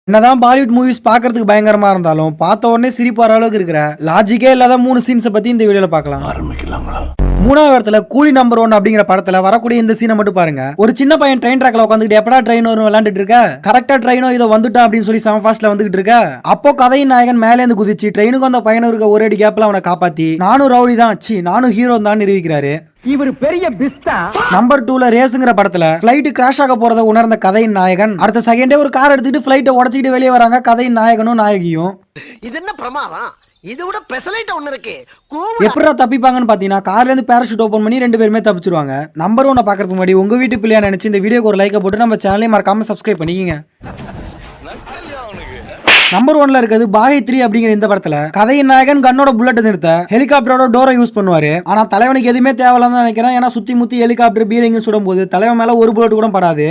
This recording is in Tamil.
என்னதான் பாலிவுட் மூவிஸ் பாக்குறதுக்கு பயங்கரமா இருந்தாலும் பார்த்த உடனே சிரிப்பு வர அளவுக்கு இருக்கிற லாஜிக்கே இல்லாத 3 சீன்ஸை பத்தி இந்த வீடியோல பார்க்கலாம். மூணாவது இடத்துல கூலி நம்பர் 1 அப்படிங்கிற படத்துல வரக்கூடிய இந்த சீனை மட்டும் பாருங்க. ஒரு சின்ன பையன் ட்ரெயின் ட்ராக்ல உட்காந்துட்டு எப்படா ட்ரெயின் வரும் விளையாண்டுட்டு இருக்க, கரெக்டா ட்ரெயினோ இதோ வந்துட்டா அப்படின்னு சொல்லி செம ஃபாஸ்ட்ல வந்துகிட்டு இருக்க. அப்போ கதையின் நாயகன் மேலே இருந்து குதிச்சு ட்ரெயினுக்கு அந்த பையனும் இருக்க ஒரு அடி கேப்ல அவனை காப்பாத்தி நானும் ரவுடி தான் நானும் ஹீரோ தான் நிரூபிக்கிறாரு. இவர் பெரிய பிஸ்தா. நம்பர் 2ல ரேஸ்ங்கிற படத்துல பிளைட் கிராஷ் ஆக போறத உணர்ந்த கதையின் நாயகன் அடுத்த செகண்டே ஒரு கார் எடுத்துட்டு பிளைட்டை உடச்சிட்டு வெளியே வராங்க கதையின் நாயகனும் நாயகியும். இது என்ன பிரமாதம், இது விட பெசலைட் ஒண்ணு இருக்கு. எப்படா தப்பிப்பாங்கன்னு பாத்தீங்கன்னா கார்ல இருந்து பேராஷூட் ஓபன் பண்ணி 2 பேருமே தப்பிச்சிருவாங்க. நம்பர் 1 பாக்குறதுக்கு முன்னாடி உங்க வீட்டு பிள்ளையா நினைச்சு இந்த வீடியோக்கு ஒரு லைக் போட்டு நம்ம சேனலையும் மறக்காம சப்ஸ்கிரைப் பண்ணிக்கங்க. நம்பர் 1ல இருக்கிறது பாகை 3 அப்படிங்கிற இந்த படத்துல கதையின் நாயகன் கண்ணோட புல்லட் நிறுத்த ஹெலிகாப்டரோட டோரை யூஸ் பண்ணுவாரு. ஆனா தலைவனுக்கு எதுவுமே தேவையில்லான்னு நினைக்கிறேன். ஏன்னா சுத்தி முத்தி ஹெலிகாப்டர் பீரங்கி சுடும் போது தலைவன் மேல ஒரு புல்லட் கூட படாது.